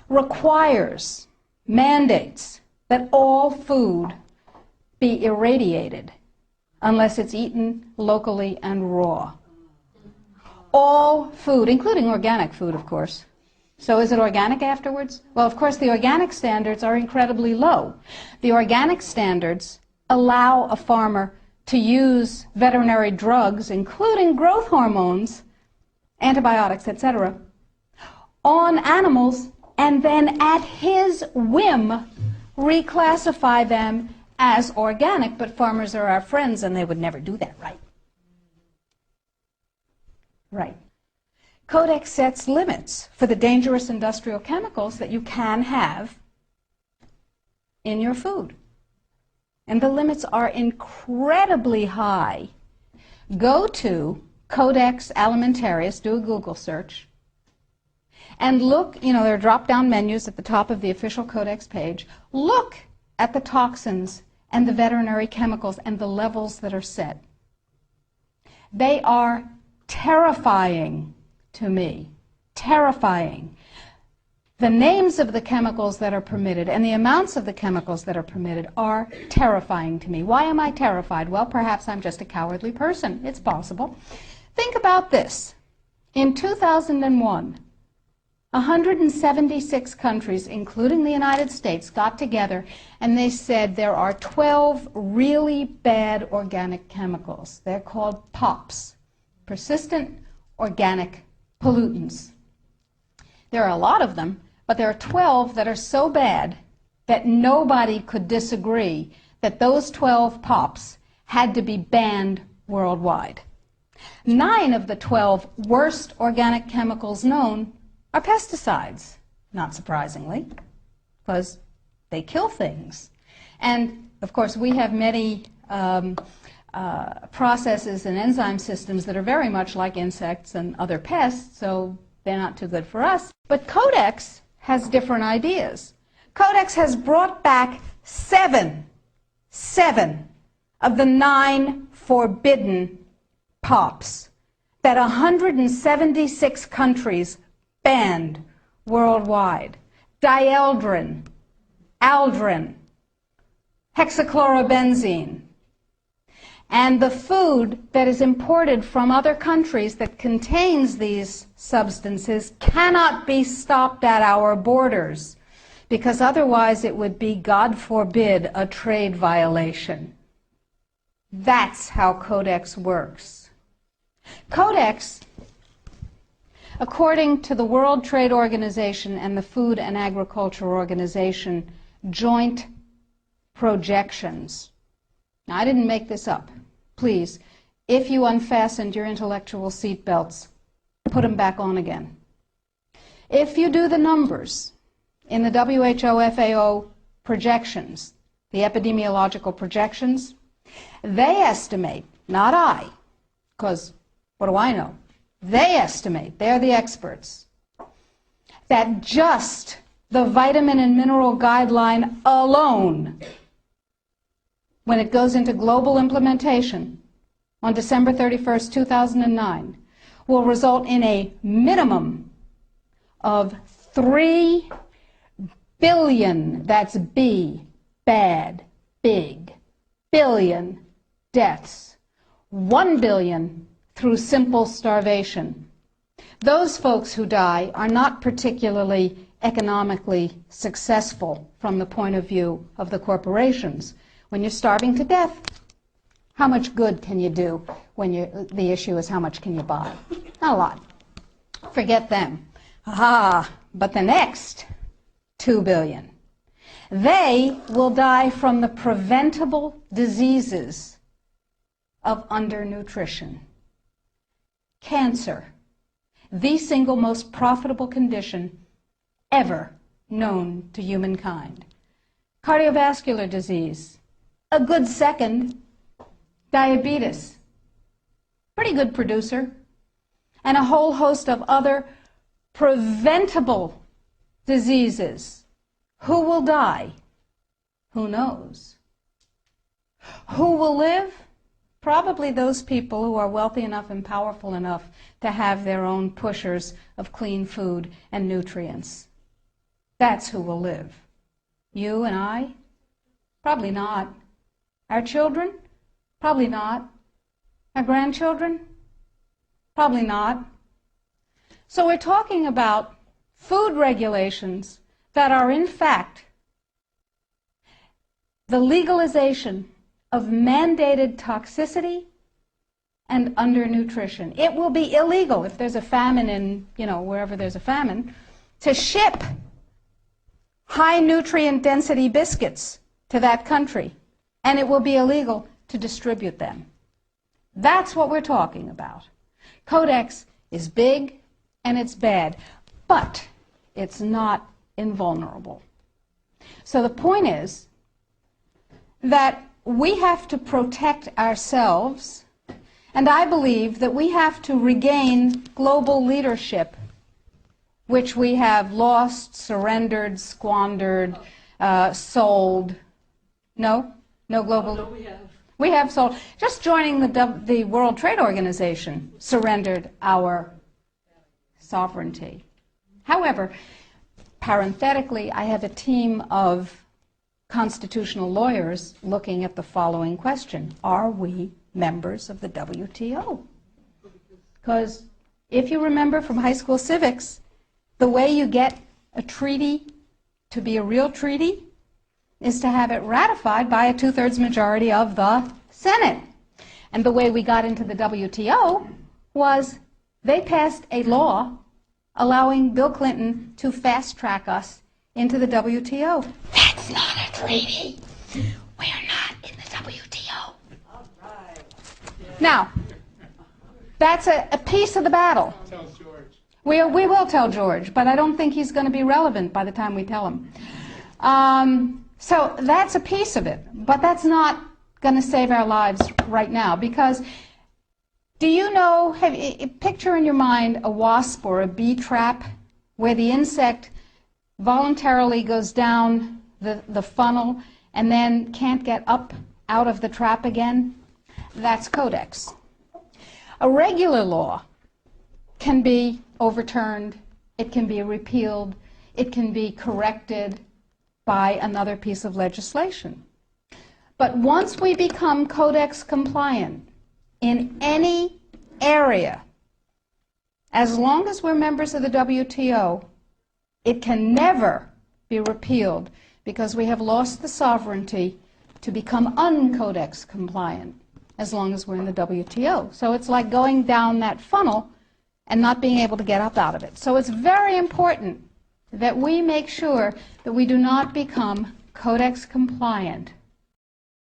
requires, mandates that all food be irradiated unless it's eaten locally and raw. All food, including organic food, of course. So is it organic afterwards? Well, of course, the organic standards are incredibly low. The organic standards allow a farmer to use veterinary drugs, including growth hormones, antibiotics, etc., on animals, and then at his whim reclassify them as organic. But farmers are our friends, and they would never do that, right? Right. Codex sets limits for the dangerous industrial chemicals that you can have in your food. And the limits are incredibly high. Go to Codex Alimentarius, do a Google search, and look, there are drop-down menus at the top of the official Codex page. Look at the toxins and the veterinary chemicals and the levels that are set. They are terrifying to me. Terrifying. The names of the chemicals that are permitted and the amounts of the chemicals that are permitted are terrifying to me. Why am I terrified? Well, perhaps I'm just a cowardly person. It's possible. Think about this. In 2001, 176 countries, including the United States, got together and they said there are 12 really bad organic chemicals. They're called POPs, persistent organic pollutants. There are a lot of them, but there are 12 that are so bad that nobody could disagree that those 12 POPs had to be banned worldwide. 9 of the 12 worst organic chemicals known are pesticides, not surprisingly, because they kill things. And, of course, we have many processes and enzyme systems that are very much like insects and other pests, so they're not too good for us. But Codex has different ideas. Codex has brought back seven of the 9 forbidden POPs that 176 countries banned worldwide. Dieldrin, aldrin, hexachlorobenzene. And the food that is imported from other countries that contains these substances cannot be stopped at our borders, because otherwise it would be, God forbid, a trade violation. That's how Codex works. Codex, according to the World Trade Organization and the Food and Agriculture Organization joint projections. Now, I didn't make this up. Please, if you unfastened your intellectual seatbelts, put them back on again. If you do the numbers in the WHO-FAO projections, the epidemiological projections, they estimate, not I, because what do I know? They estimate, they're the experts, that just the vitamin and mineral guideline alone, when it goes into global implementation on December 31st, 2009, will result in a minimum of 3 billion, that's B, bad, big, billion deaths, 1 billion through simple starvation. Those folks who die are not particularly economically successful from the point of view of the corporations. When you're starving to death, how much good can you do when the issue is how much can you buy? Not a lot. Forget them. But the next 2 billion, they will die from the preventable diseases of undernutrition. Cancer, the single most profitable condition ever known to humankind. Cardiovascular disease, a good second. Diabetes, pretty good producer. And a whole host of other preventable diseases. Who will die? Who knows? Who will live? Probably those people who are wealthy enough and powerful enough to have their own pushers of clean food and nutrients. That's who will live. You and I? Probably not. Our children? Probably not. Our grandchildren? Probably not. So we're talking about food regulations that are in fact the legalization of mandated toxicity and undernutrition. It will be illegal if there's a famine in, wherever there's a famine, to ship high nutrient density biscuits to that country, and it will be illegal to distribute them. That's what we're talking about. Codex is big and it's bad, but it's not invulnerable. So the point is that we have to protect ourselves, and I believe that we have to regain global leadership, which we have lost, surrendered, squandered, sold. No global. No, we have sold. Just joining the World Trade Organization surrendered our sovereignty. However, parenthetically, I have a team of constitutional lawyers looking at the following question: are we members of the WTO? Because if you remember from high school civics, the way you get a treaty to be a real treaty is to have it ratified by a 2/3 majority of the Senate. And the way we got into the WTO was they passed a law allowing Bill Clinton to fast-track us into the WTO. That's not a treaty. We're not in the WTO. All right. Now, that's a piece of the battle. Tell George. We will tell George, but I don't think he's going to be relevant by the time we tell him. So that's a piece of it, but that's not going to save our lives right now, because do you know, picture in your mind a wasp or a bee trap where the insect voluntarily goes down the funnel and then can't get up out of the trap again? That's Codex. A regular law can be overturned, it can be repealed, it can be corrected by another piece of legislation. But once we become Codex compliant in any area, as long as we're members of the WTO, it can never be repealed, because we have lost the sovereignty to become un-Codex compliant as long as we're in the WTO. So it's like going down that funnel and not being able to get up out of it. So it's very important that we make sure that we do not become Codex compliant